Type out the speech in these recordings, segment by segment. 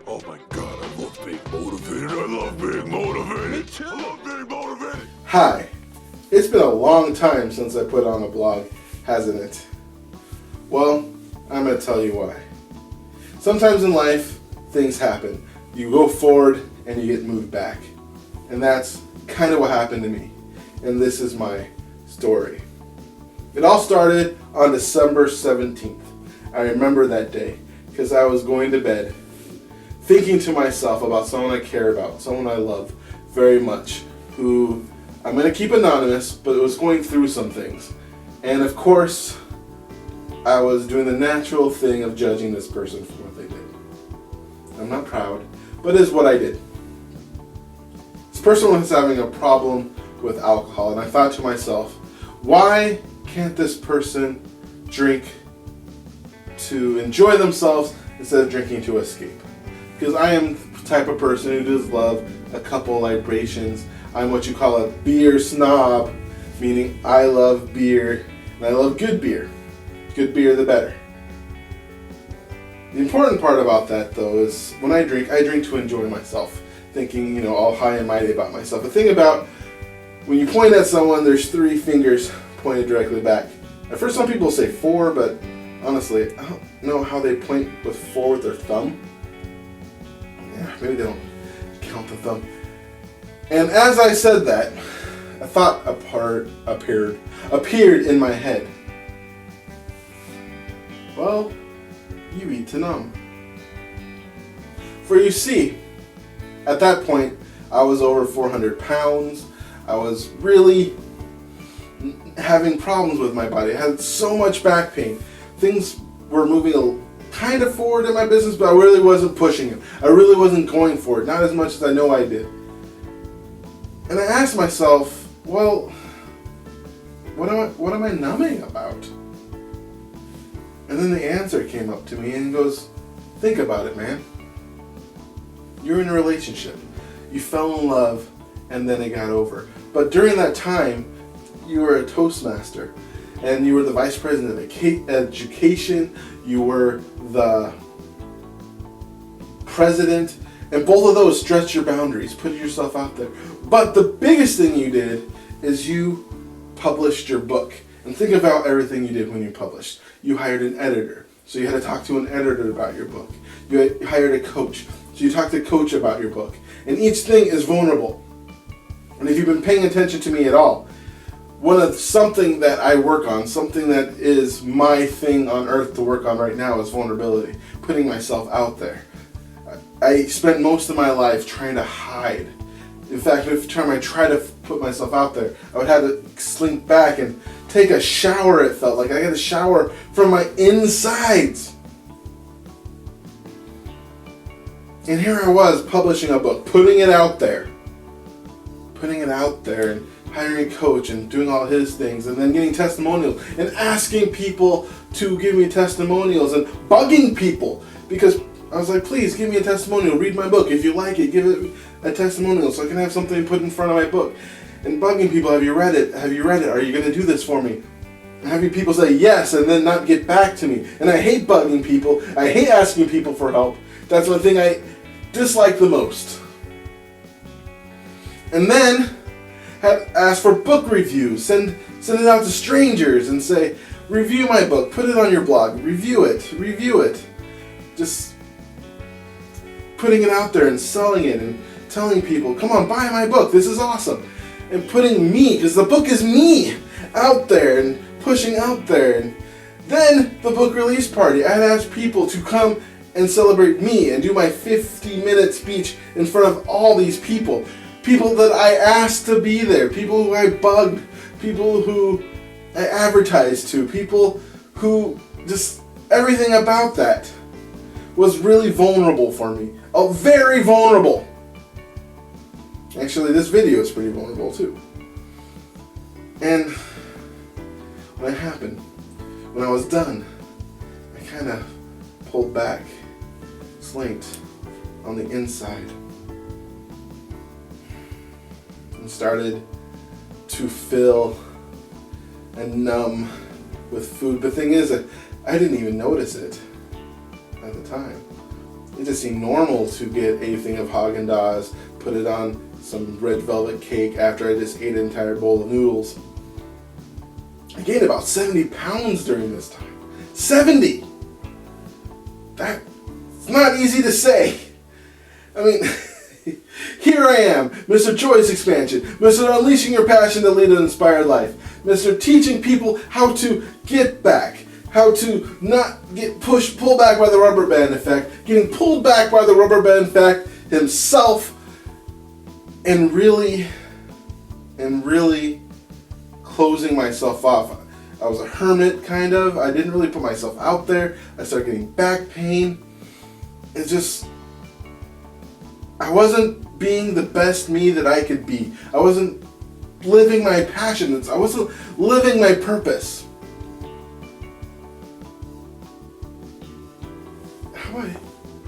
Oh my god, I love being motivated. I love being motivated. Me too. I love being motivated. Hi. It's been a long time since I put on a blog, hasn't it? Well, I'm going to tell you why. Sometimes in life, things happen. You go forward and you get moved back. And that's kind of what happened to me. And this is my story. It all started on December 17th. I remember that day because I was going to bed thinking to myself about someone I care about, someone I love very much, who I'm going to keep anonymous, but it was going through some things. And of course, I was doing the natural thing of judging this person for what they did. I'm not proud, but it is what I did. This person was having a problem with alcohol, and I thought to myself, why can't this person drink to enjoy themselves instead of drinking to escape? Because I am the type of person who does love a couple libations. I'm what you call a beer snob, meaning I love beer and I love good beer. Good beer the better. The important part about that though is when I drink to enjoy myself, thinking, all high and mighty about myself. The thing about when you point at someone, there's 3 fingers pointed directly back. At first some people say 4, but honestly, I don't know how they point with 4 with their thumb. Yeah, maybe they don't count the thumb. And as I said that, a thought appeared in my head. Well, you eat to numb. For you see, at that point, I was over 400 pounds. I was really having problems with my body. I had so much back pain. Things were moving kind of forward in my business, but I really wasn't pushing it. I really wasn't going for it, not as much as I know I did. And I asked myself, well, what am I numbing about? And then the answer came up to me and goes, think about it, man. You're in a relationship. You fell in love and then it got over. But during that time, you were a Toastmaster and you were the Vice President of Education. You were the President. And both of those stretched your boundaries, put yourself out there. But the biggest thing you did is you published your book. And think about everything you did when you published. You hired an editor, so you had to talk to an editor about your book. You hired a coach, so you talked to a coach about your book. And each thing is vulnerable. And if you've been paying attention to me at all, something that I work on, something that is my thing on earth to work on right now is vulnerability, putting myself out there. I spent most of my life trying to hide. In fact, every time I try to put myself out there, I would have to slink back and take a shower, it felt like. I had to shower from my insides. And here I was publishing a book, putting it out there and hiring a coach and doing all his things and then getting testimonials and asking people to give me testimonials and bugging people because I was like, please give me a testimonial, read my book. If you like it, give it a testimonial so I can have something put in front of my book. And bugging people, have you read it? Have you read it? Are you going to do this for me? And having people say yes and then not get back to me. And I hate bugging people. I hate asking people for help. That's one thing I dislike the most. And then ask for book reviews. Send it out to strangers and say, review my book. Put it on your blog. Review it. Just putting it out there and selling it and telling people, come on, buy my book. This is awesome. And putting me, because the book is me, out there and pushing out there. And then the book release party. I had asked people to come and celebrate me and do my 50-minute speech in front of all these people. People that I asked to be there. People who I bugged. People who I advertised to. People who just everything about that was really vulnerable for me. Oh, very vulnerable. Actually, this video is pretty vulnerable too. And when it happened, when I was done, I kind of pulled back, slinked on the inside, and started to fill and numb with food. The thing is, I didn't even notice it at the time. It just seemed normal to get a thing of Haagen-Dazs, put it on some red velvet cake after I just ate an entire bowl of noodles. I gained about 70 pounds during this time. 70! That's not easy to say. I mean, here I am, Mr. Joyous Expansion, Mr. Unleashing Your Passion to Lead an Inspired Life, Mr. Teaching people how to get back, how to not get pulled back by the rubber band effect, getting pulled back by the rubber band effect himself, and really closing myself off. I was a hermit, kind of. I didn't really put myself out there. I started getting back pain. It's just, I wasn't being the best me that I could be. I wasn't living my passions. I wasn't living my purpose. How about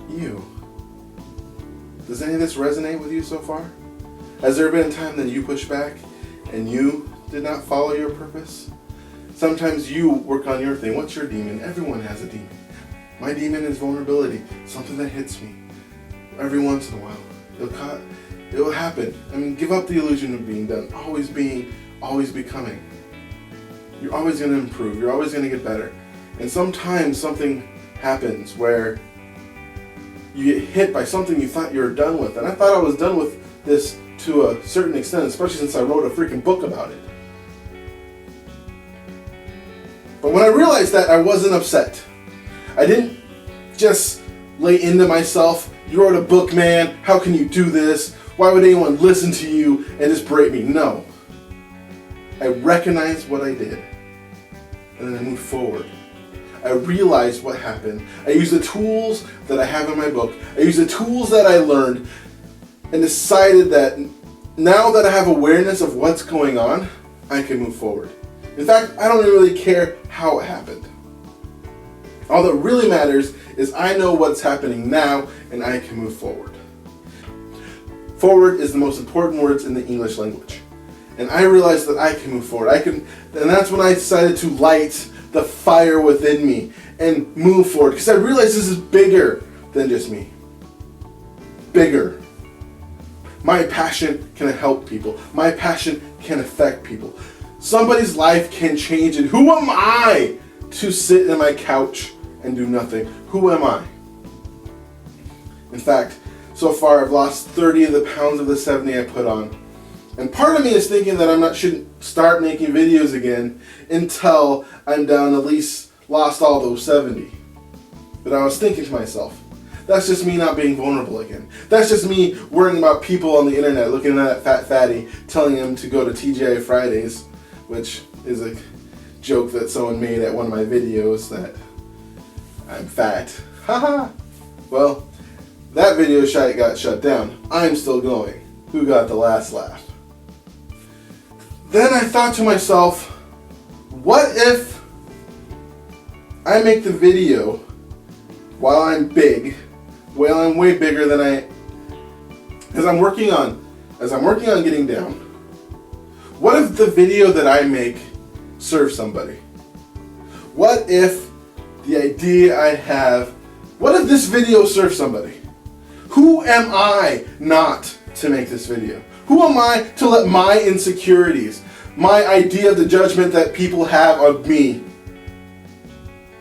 you? Does any of this resonate with you so far? Has there been a time that you pushed back and you did not follow your purpose? Sometimes you work on your thing. What's your demon? Everyone has a demon. My demon is vulnerability, something that hits me every once in a while. It will happen. I mean, give up the illusion of being done. Always being, always becoming. You're always going to improve. You're always going to get better. And sometimes something happens where you get hit by something you thought you were done with. And I thought I was done with this to a certain extent, especially since I wrote a freaking book about it. But when I realized that, I wasn't upset. I didn't just lay into myself, you wrote a book, man, how can you do this? Why would anyone listen to you and just berate me? No. I recognized what I did, and then I moved forward. I realized what happened. I used the tools that I have in my book. I used the tools that I learned and decided that now that I have awareness of what's going on, I can move forward. In fact, I don't really care how it happened. All that really matters is I know what's happening now and I can move forward. Forward is the most important words in the English language. And I realized that I can move forward. And that's when I decided to light the fire within me and move forward. Because I realized this is bigger than just me. Bigger. My passion can help people. My passion can affect people. Somebody's life can change, and who am I to sit in my couch and do nothing? Who am I? In fact, so far I've lost 30 of the pounds of the 70 I put on. And part of me is thinking that I shouldn't start making videos again until I'm down at least lost all those 70. But I was thinking to myself, that's just me not being vulnerable again. That's just me worrying about people on the internet looking at that fat fatty, telling them to go to TGI Fridays, which is a joke that someone made at one of my videos that I'm fat. Haha. Well, that video got shut down. I'm still going. Who got the last laugh? Then I thought to myself, what if I make the video while I'm big, while I'm way bigger than as I'm working on getting down. What if the video that I make serves somebody? What if the idea I have, what if this video serves somebody? Who am I not to make this video? Who am I to let my insecurities, my idea of the judgment that people have of me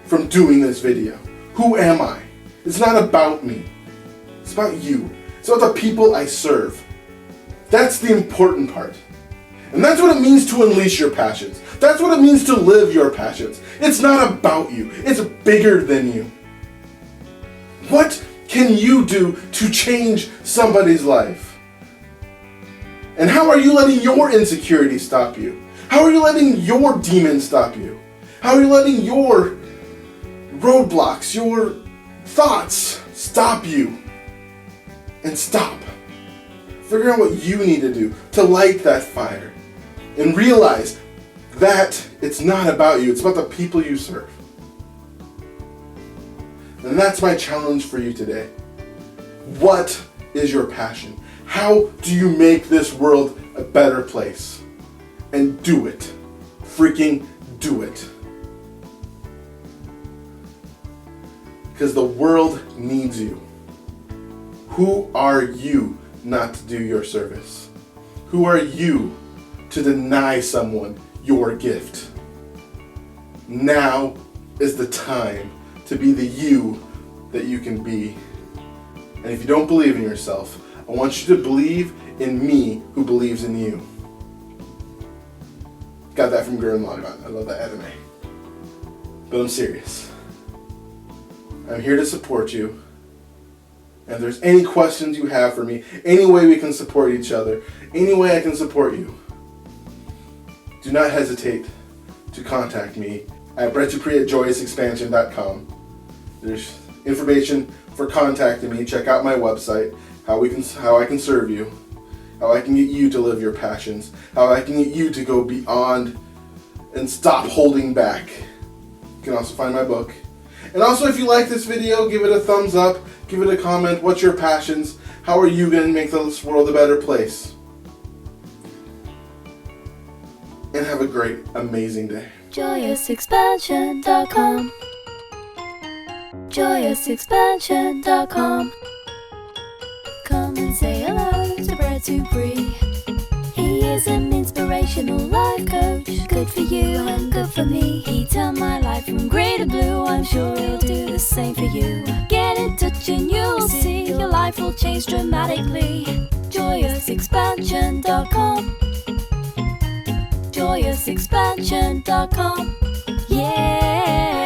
from doing this video? Who am I? It's not about me. It's about you. It's about the people I serve. That's the important part. And that's what it means to unleash your passions. That's what it means to live your passions. It's not about you. It's bigger than you. What can you do to change somebody's life? And how are you letting your insecurities stop you? How are you letting your demons stop you? How are you letting your roadblocks, your thoughts stop you? And stop. Figure out what you need to do to light that fire. And realize that it's not about you. It's about the people you serve. And that's my challenge for you today. What is your passion? How do you make this world a better place? And do it. Freaking do it. Because the world needs you. Who are you not to do your service? Who are you to deny someone your gift? Now is the time to be the you that you can be. And if you don't believe in yourself, I want you to believe in me who believes in you. Got that from Gurren Lagann. I love that anime. But I'm serious. I'm here to support you. And if there's any questions you have for me, any way we can support each other, any way I can support you, do not hesitate to contact me at Dupree@joyousexpansion.com. There's information for contacting me. Check out my website, how I can serve you, how I can get you to live your passions, how I can get you to go beyond and stop holding back. You can also find my book. And also, if you like this video, give it a thumbs up, give it a comment. What's your passions? How are you going to make this world a better place? And have a great, amazing day. JoyousExpansion.com. JoyousExpansion.com. Come and say hello to Brett Dupree. He is an inspirational life coach. Good for you and good for me. He turned my life from grey to blue. I'm sure he'll do the same for you. Get in touch and you'll see your life will change dramatically. JoyousExpansion.com. JoyousExpansion.com. Yeah.